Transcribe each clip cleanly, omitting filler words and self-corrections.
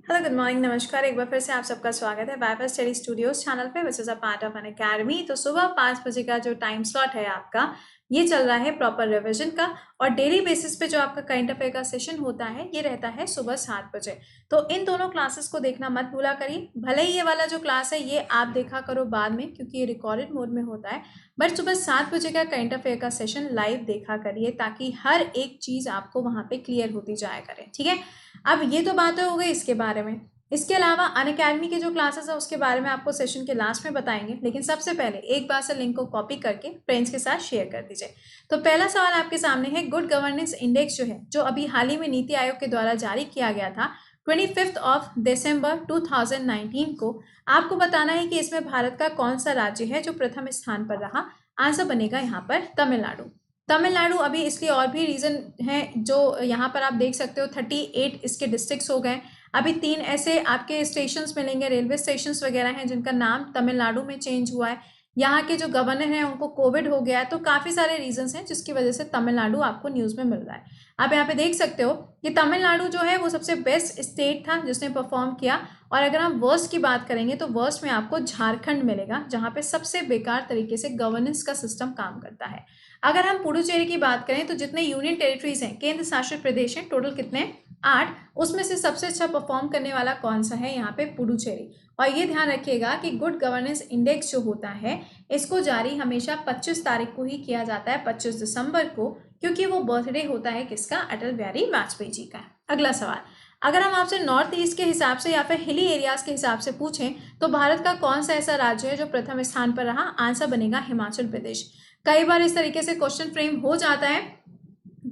Hello good morning नमस्कार। एक बार फिर से आप सबका स्वागत है वाईफाई स्टडी स्टूडियोज चैनल पे which is a part of an academy. तो सुबह 5 बजे का जो टाइम स्लॉट है आपका, ये चल रहा है प्रॉपर रिवीजन का। और डेली बेसिस पे जो आपका करंट अफेयर का सेशन होता है ये रहता है सुबह 7 बजे। तो इन दोनों क्लासेस को देखना मत भूला करिए। भले ही ये वाला जो क्लास है ये आप देखा करो बाद में, क्योंकि ये रिकॉर्डेड मोड में होता है, बट सुबह 7 बजे का करंट अफेयर का सेशन लाइव देखा करिए ताकि हर एक चीज़ आपको वहाँ पे क्लियर होती जाया करे। ठीक है, अब ये तो बातें हो गई इसके बारे में। इसके अलावा अनअकैडमी के जो क्लासेस है उसके बारे में आपको सेशन के लास्ट में बताएंगे, लेकिन सबसे पहले एक बार से लिंक को कॉपी करके फ्रेंड्स के साथ शेयर कर दीजिए। तो पहला सवाल आपके सामने है, गुड गवर्नेंस इंडेक्स जो है, जो अभी हाल ही में नीति आयोग के द्वारा जारी किया गया था 25 दिसंबर 2019 को, आपको बताना है कि इसमें भारत का कौन सा राज्य है जो प्रथम स्थान पर रहा। आंसर बनेगा यहाँ पर तमिलनाडु। तमिलनाडु अभी इसलिए और भी रीजन है, जो यहाँ पर आप देख सकते हो 38 इसके डिस्ट्रिक्ट्स हो गए। अभी 3 ऐसे आपके स्टेशंस मिलेंगे, रेलवे स्टेशंस वगैरह हैं जिनका नाम तमिलनाडु में चेंज हुआ है। यहाँ के जो गवर्नर हैं उनको कोविड हो गया है, तो काफ़ी सारे रीजंस हैं जिसकी वजह से तमिलनाडु आपको न्यूज़ में मिल रहा है। आप यहाँ पे देख सकते हो कि तमिलनाडु जो है वो सबसे बेस्ट स्टेट था जिसने परफॉर्म किया। और अगर हम वर्स्ट की बात करेंगे तो वर्स्ट में आपको झारखंड मिलेगा, जहाँ पे सबसे बेकार तरीके से गवर्नेंस का सिस्टम काम करता है। अगर हम पुडुचेरी की बात करें तो जितने यूनियन टेरिटरीज हैं, केंद्र शासित प्रदेश हैं, टोटल कितने 8, उसमें से सबसे अच्छा परफॉर्म करने वाला कौन सा है, यहाँ पे पुडुचेरी। और ये ध्यान रखिएगा कि गुड गवर्नेंस इंडेक्स जो होता है इसको जारी हमेशा 25 तारीख को ही किया जाता है, 25 दिसंबर को, क्योंकि वो बर्थडे होता है किसका, अटल बिहारी वाजपेयी जी का। अगला सवाल, अगर हम आपसे नॉर्थ ईस्ट के हिसाब से या फिर हिली एरियाज के हिसाब से पूछें तो भारत का कौन सा ऐसा राज्य है जो प्रथम स्थान पर रहा। आंसर बनेगा हिमाचल प्रदेश। कई बार इस तरीके से क्वेश्चन फ्रेम हो जाता है,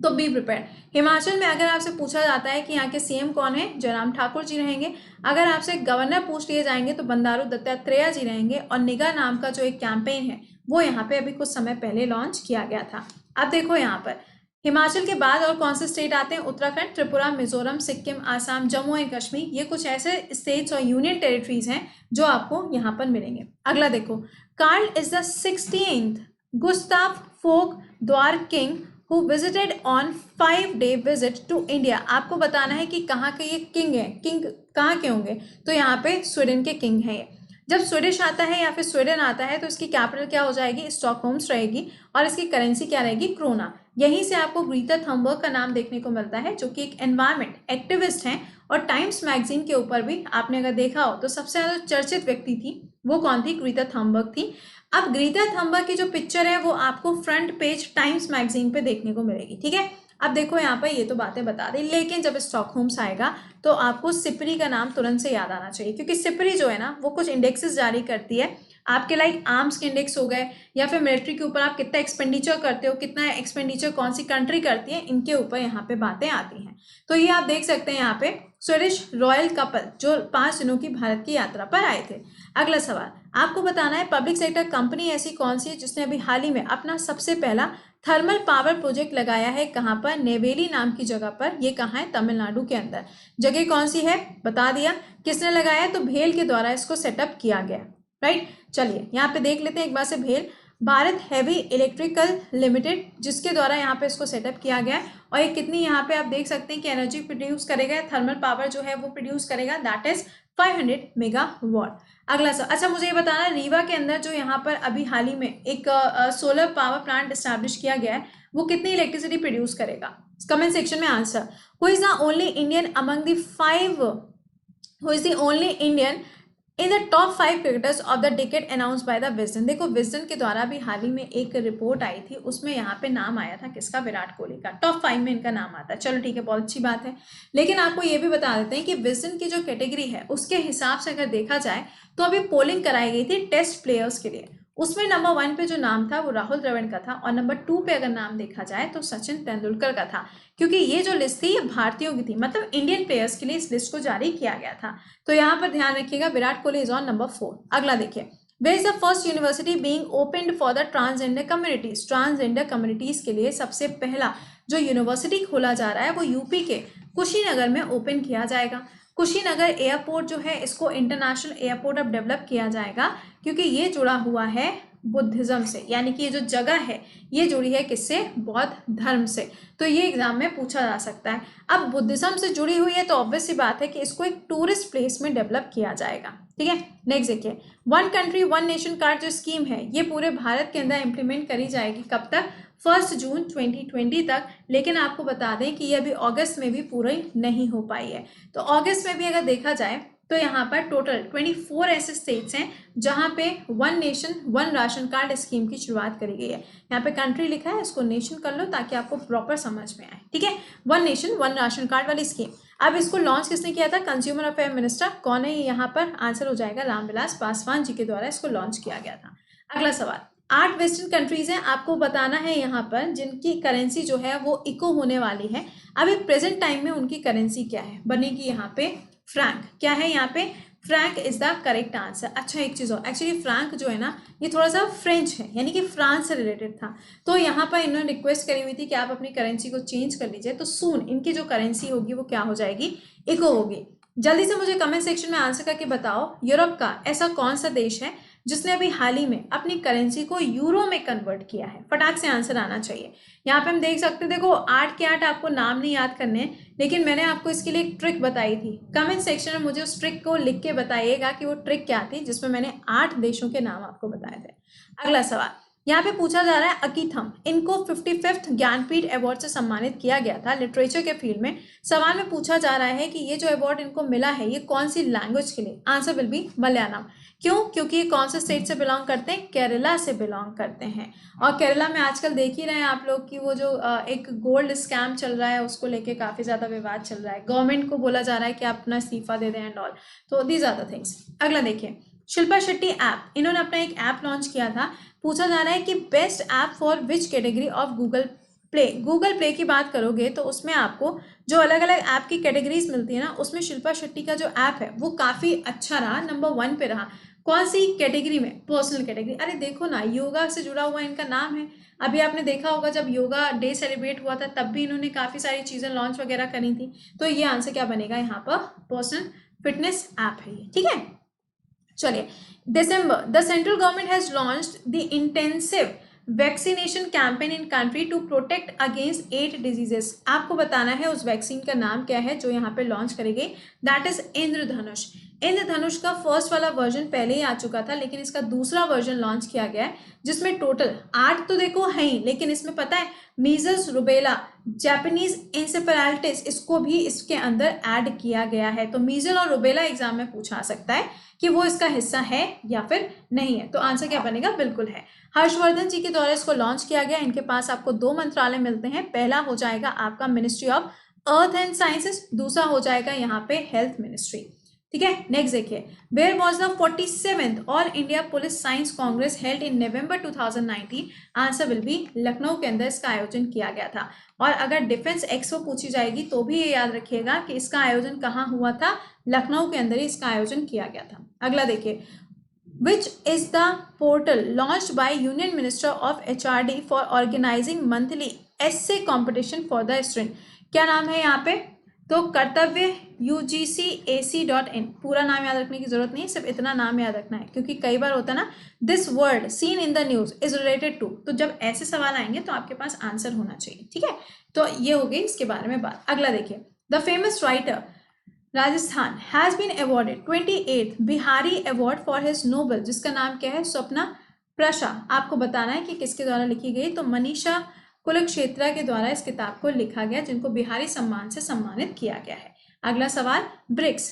तो बी प्रिपेयर। हिमाचल में अगर आपसे पूछा जाता है कि यहाँ के सीएम कौन है, जयराम ठाकुर जी रहेंगे। अगर आपसे गवर्नर पूछ लिए जाएंगे तो बंडारू दत्तात्रेय जी रहेंगे। और निगाह नाम का जो एक कैंपेन है वो यहाँ पे अभी कुछ समय पहले लॉन्च किया गया था। अब देखो यहाँ पर हिमाचल के बाद और कौन से स्टेट आते हैं, उत्तराखंड, त्रिपुरा, मिजोरम, सिक्किम, आसाम, जम्मू एंड कश्मीर। ये कुछ ऐसे स्टेट्स और यूनियन टेरिटरीज हैं जो आपको यहाँ पर मिलेंगे। अगला देखो, Carl is the 16th Gustaf Folke द्वार king who visited on 5-day visit to India। आपको बताना है कि कहाँ के ये किंग है। किंग कहाँ के होंगे, तो यहाँ पे स्वीडन के किंग है। जब स्वीडिश आता है या फिर स्वीडन आता है तो इसकी कैपिटल क्या हो जाएगी, स्टॉकहोम्स रहेगी। और इसकी करेंसी क्या रहेगी, क्रोना। यहीं से आपको ग्रीटा थंबर्ग का नाम देखने को मिलता है, जो कि एक एनवायरमेंट एक्टिविस्ट हैं। और टाइम्स मैगजीन के ऊपर भी आपने अगर देखा हो तो सबसे ज्यादा चर्चित व्यक्ति थी, वो कौन थी, ग्रीटा थंबर्ग थी। अब ग्रीटा थंबर्ग की जो पिक्चर है वो आपको फ्रंट पेज टाइम्स मैगजीन पे देखने को मिलेगी। ठीक है, अब देखो यहाँ पर ये तो बातें बता दी, लेकिन जब स्टॉकहोम्स आएगा तो आपको सिपरी का नाम तुरंत से याद आना चाहिए, क्योंकि सिपरी जो है ना वो कुछ इंडेक्सेस जारी करती है आपके, लाइक आर्म्स के इंडेक्स हो गए, या फिर मिलिट्री के ऊपर आप कितना एक्सपेंडिचर करते हो, कितना एक्सपेंडिचर कौन सी कंट्री करती है, इनके ऊपर यहाँ पे बातें आती हैं। तो ये आप देख सकते हैं यहाँ पे स्वीडिश रॉयल कपल जो 5 दिनों की भारत की यात्रा पर आए थे। अगला सवाल, आपको बताना है पब्लिक सेक्टर कंपनी ऐसी कौन सी है जिसने अभी हाल ही में अपना सबसे पहला थर्मल पावर प्रोजेक्ट लगाया है, कहाँ पर, नेवेली नाम की जगह पर। ये कहाँ है, तमिलनाडु के अंदर। जगह कौन सी है, बता दिया। किसने लगाया, तो भेल के द्वारा इसको सेटअप किया गया। राइट, चलिए यहाँ पे देख लेते हैं एक बार से। भेल भारत हैवी इलेक्ट्रिकल लिमिटेड, जिसके द्वारा यहाँ पे इसको सेटअप किया गया है। और ये कितनी यहाँ पे आप देख सकते हैं कि एनर्जी प्रोड्यूस करेगा, थर्मल पावर जो है वो प्रोड्यूस करेगा, दैट इज 500 मेगावाट। अगला सर, अच्छा मुझे ये बताना, रीवा के अंदर जो यहाँ पर अभी हाल ही में एक सोलर पावर प्लांट स्टैब्लिश किया गया है, वो कितनी इलेक्ट्रिसिटी प्रोड्यूस करेगा। कमेंट सेक्शन में answer. Who is the only Indian among the 5 who is the only Indian in the top 5 cricketers of the decade announce by the Wisden. देखो Wisden के द्वारा भी हाल ही में एक रिपोर्ट आई थी, उसमें यहाँ पे नाम आया था किसका, विराट कोहली का। टॉप 5 में इनका नाम आता है। चलो ठीक है, बहुत अच्छी बात है। लेकिन आपको ये भी बता देते हैं कि विजडन की जो कैटेगरी है उसके हिसाब से अगर देखा जाए तो अभी पोलिंग कराई गई थी टेस्ट प्लेयर्स के लिए। उसमें नंबर 1 पे जो नाम था वो राहुल द्रविड़ का था, और नंबर 2 पे अगर नाम देखा जाए तो सचिन तेंदुलकर का था। क्योंकि ये जो लिस्ट थी ये भारतीयों की थी, मतलब इंडियन प्लेयर्स के लिए इस लिस्ट को जारी किया गया था। तो यहाँ पर ध्यान रखिएगा, Virat Kohli is on number 4। अगला देखिए, where is the first university being opened for the transgender communities. Transgender communities के लिए सबसे पहला जो यूनिवर्सिटी खोला जा रहा है वो यूपी के कुशीनगर में ओपन किया जाएगा। कुशीनगर एयरपोर्ट जो है इसको इंटरनेशनल एयरपोर्ट अब डेवलप किया जाएगा, क्योंकि ये जुड़ा हुआ है बुद्धिज्म से, यानी कि ये जो जगह है ये जुड़ी है किससे, बौद्ध धर्म से। तो ये एग्जाम में पूछा जा सकता है। अब बुद्धिज्म से जुड़ी हुई है तो ऑब्वियस सी बात है कि इसको एक टूरिस्ट प्लेस में डेवलप किया जाएगा। ठीक है, नेक्स्ट देखिए, one country one nation card जो स्कीम है ये पूरे भारत के अंदर इंप्लीमेंट करी जाएगी। कब तक, 1 जून 2020 तक। लेकिन आपको बता दें कि ये अभी अगस्त में भी पूरी नहीं हो पाई है। तो अगस्त में भी अगर देखा जाए तो यहाँ पर टोटल 24 ऐसे स्टेट्स हैं जहाँ पे one nation one ration card scheme की शुरुआत करी गई है। यहाँ पे कंट्री लिखा है, इसको नेशन कर लो ताकि आपको प्रॉपर समझ में आए। ठीक है, one nation one ration card वाली स्कीम। अब इसको लॉन्च किसने किया था, कंज्यूमर अफेयर मिनिस्टर। कौन है ये, यहाँ पर आंसर हो जाएगा रामविलास पासवान जी के द्वारा इसको लॉन्च किया गया था। अगला सवाल, 8 वेस्टर्न कंट्रीज हैं, आपको बताना है यहाँ पर जिनकी करेंसी जो है वो इको होने वाली है। अभी प्रेजेंट टाइम में उनकी करेंसी क्या है, बनेगी यहाँ पे फ्रैंक। क्या है यहाँ पे, Frank is the correct answer. अच्छा एक चीज़ और, एक्चुअली फ्रैंक जो है ना ये थोड़ा सा फ्रेंच है, यानी कि फ्रांस से रिलेटेड था। तो यहाँ पर इन्होंने रिक्वेस्ट करी हुई थी कि आप अपनी करेंसी को चेंज कर लीजिए। तो सून इनकी जो करेंसी होगी वो क्या हो जाएगी, इको होगी। जल्दी से मुझे कमेंट सेक्शन में आंसर करके बताओ, यूरोप का ऐसा कौन सा देश है जिसने अभी हाल ही में अपनी करेंसी को यूरो में कन्वर्ट किया है। फटाक से आंसर आना चाहिए। यहाँ पे हम देख सकते हैं, देखो 8 के 8 आपको नाम नहीं याद करने हैं, लेकिन मैंने आपको इसके लिए एक ट्रिक बताई थी। कमेंट सेक्शन में मुझे उस ट्रिक को लिख के बताइएगा कि वो ट्रिक क्या थी जिसमें मैंने 8 देशों के नाम आपको बताए थे। अगला सवाल यहाँ पे पूछा जा रहा है, अकीथम इनको 55th ज्ञानपीठ अवार्ड से सम्मानित किया गया था लिटरेचर के फील्ड में। सवाल में पूछा जा रहा है कि ये जो अवार्ड इनको मिला है ये कौन सी लैंग्वेज के लिए। Answer will B Malayalam. क्यों, क्योंकि ये कौन से स्टेट से बिलोंग करते हैं, केरला से बिलोंग करते हैं। और केरला में आजकल देख ही रहे हैं आप लोग कि वो जो एक गोल्ड स्कैम चल रहा है उसको लेके काफ़ी ज़्यादा विवाद चल रहा है। गवर्नमेंट को बोला जा रहा है कि आप अपना इस्तीफा दे दें एंड ऑल। तो दीज आर द थिंग्स। अगला देखिए, शिल्पा शेट्टी ऐप, इन्होंने अपना एक ऐप लॉन्च किया था। पूछा जा रहा है कि best app for which category of Google play. Google play की बात करोगे तो उसमें आपको जो अलग अलग ऐप की कैटेगरीज मिलती है ना, उसमें शिल्पा शेट्टी का जो ऐप है वो काफ़ी अच्छा रहा, नंबर 1 पे रहा। कौन सी कैटेगरी में, पर्सनल कैटेगरी। अरे देखो ना, योगा से जुड़ा हुआ इनका नाम है। अभी आपने देखा होगा जब योगा डे सेलिब्रेट हुआ था तब भी इन्होंने काफ़ी सारी चीज़ें लॉन्च वगैरह करी थी। तो ये आंसर क्या बनेगा यहाँ पर, पर्सनल फिटनेस ऐप है ये। ठीक है, चलिए, December the central government has launched the intensive vaccination campaign in country to protect against 8 diseases. आपको बताना है उस वैक्सीन का नाम क्या है जो यहाँ पे लॉन्च करी गई, दैट इज इंद्रधनुष। इंद्रधनुष का फर्स्ट वाला वर्जन पहले ही आ चुका था, लेकिन इसका दूसरा वर्जन लॉन्च किया गया है जिसमें टोटल 8 तो देखो है ही, लेकिन इसमें पता है मीजल्स, रुबेला, जापानीज इंसेफेलाइटिस इसको भी इसके अंदर ऐड किया गया है। तो मीजल और रुबेला एग्जाम में पूछा सकता है कि वो इसका हिस्सा है या फिर नहीं है। तो आंसर क्या बनेगा, बिल्कुल है। हर्षवर्धन जी के द्वारा इसको लॉन्च किया गया। इनके पास आपको 2 मंत्रालय मिलते हैं। पहला हो जाएगा आपका ministry of earth and sciences, दूसरा हो जाएगा यहाँ पे हेल्थ मिनिस्ट्री। ठीक है, नेक्स्ट देखिए, where was the 47th all India police science congress held in November 2019। Answer will be Lucknow के अंदर इसका आयोजन किया गया था। और अगर डिफेंस एक्सपो पूछी जाएगी तो भी ये याद रखिएगा कि इसका आयोजन कहाँ हुआ था, लखनऊ के अंदर ही इसका आयोजन किया गया था। अगला देखिए, which is the portal launched by Union Minister of HRD for organizing monthly essay competition for the student। क्या नाम है यहाँ पे, तो कर्तव्य UGCAC.in। पूरा नाम याद रखने की जरूरत नहीं है, सिर्फ इतना नाम याद रखना है, क्योंकि कई बार होता है ना, this word seen in the news is related to. तो जब ऐसे सवाल आएंगे तो आपके पास आंसर होना चाहिए। ठीक है, तो ये हो गई इसके बारे में बात। अगला देखिए, the famous writer Rajasthan has been awarded 28th Bihari award for his novel, जिसका नाम क्या है, स्वप्ना प्रशा। आपको बताना है कि किसके द्वारा लिखी गई, तो मनीषा कुलक्षेत्रा के द्वारा इस किताब को लिखा गया, जिनको बिहारी सम्मान से सम्मानित किया गया है। अगला सवाल, ब्रिक्स।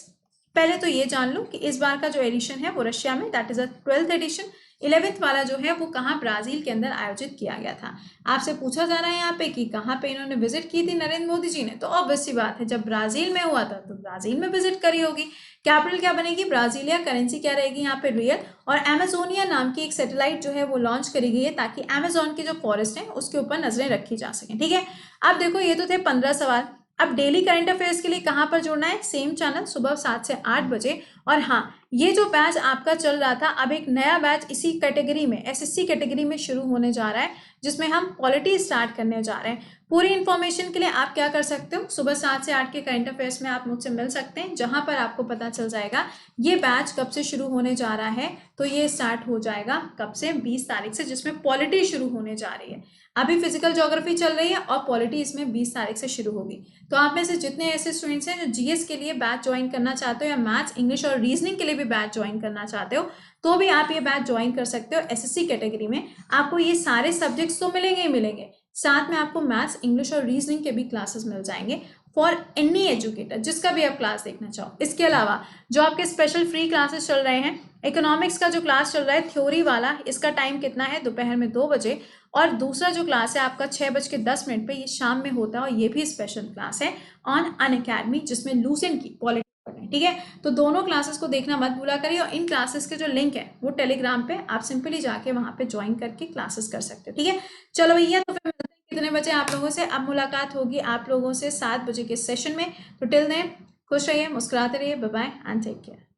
पहले तो ये जान लो कि इस बार का जो एडिशन है वो रशिया में, that is a 12th addition. 11th वाला जो है वो कहाँ, ब्राजील के अंदर आयोजित किया गया था। आपसे पूछा जा रहा है यहाँ पे कि कहाँ पे इन्होंने विजिट की थी नरेंद्र मोदी जी ने, तो ऑब्वियस सी बात है जब ब्राजील में हुआ था तो ब्राजील में विजिट करी होगी। कैपिटल क्या बनेगी, ब्राजीलिया। करेंसी क्या रहेगी यहाँ पे, रियल। और अमेजोनिया नाम की एक सैटेलाइट जो है वो लॉन्च करी गई है ताकि अमेजोन की जो फॉरेस्ट है उसके ऊपर नजरें रखी जा सकें। ठीक है, अब देखो ये तो थे 15 सवाल। अब डेली करंट अफेयर्स के लिए कहाँ पर जुड़ना है, सेम चैनल सुबह 7 से 8 बजे। और हाँ, ये जो बैच आपका चल रहा था, अब एक नया बैच इसी कैटेगरी में, एसएससी कैटेगरी में शुरू होने जा रहा है, जिसमें हम पॉलिटी स्टार्ट करने जा रहे हैं। पूरी इन्फॉर्मेशन के लिए आप क्या कर सकते हो, सुबह 7 से 8 के करंट अफेयर्स में आप मुझसे मिल सकते हैं, जहां पर आपको पता चल जाएगा ये बैच कब से शुरू होने जा रहा है। तो ये स्टार्ट हो जाएगा कब से, 20 तारीख से, जिसमें पॉलिटी शुरू होने जा रही है। अभी फिजिकल ज्योग्राफी चल रही है और पॉलिटी इसमें 20 तारीख से शुरू होगी। तो आप में से जितने ऐसे स्टूडेंट्स हैं जो जीएस के लिए बैच ज्वाइन करना चाहते हो, या मैथ्स, इंग्लिश और रीजनिंग के लिए भी बैच ज्वाइन करना चाहते हो, तो भी आप ये बैच ज्वाइन कर सकते हो। एसएससी कैटेगरी में आपको ये सारे सब्जेक्ट्स तो मिलेंगे ही मिलेंगे, साथ में आपको मैथ्स, इंग्लिश और रीजनिंग के भी क्लासेस मिल जाएंगे फॉर एनी एजुकेटर, जिसका भी आप क्लास देखना चाहो। इसके अलावा जो आपके स्पेशल फ्री क्लासेस चल रहे हैं, इकोनॉमिक्स का जो क्लास चल रहा है थ्योरी वाला, इसका टाइम कितना है, दोपहर में 2 बजे। और दूसरा जो क्लास है आपका 6:10 पे, ये शाम में होता है, और ये भी स्पेशल क्लास है ऑन अनअकैडमी, जिसमें लूसेंट की पॉलिटी पढ़ना है, ठीक है। तो दोनों क्लासेस को देखना मत भूला करिए, और इन क्लासेस के जो लिंक है वो टेलीग्राम पे आप सिंपली जाके वहां पे ज्वाइन करके क्लासेस कर सकते हो, ठीक है। चलो भैया, तो फिर मिलते हैं कितने बजे आप लोगों से। अब मुलाकात होगी आप लोगों से 7 बजे के सेशन में। तो टिल देन खुश रहिए, मुस्कुराते रहिए, bye bye and take care.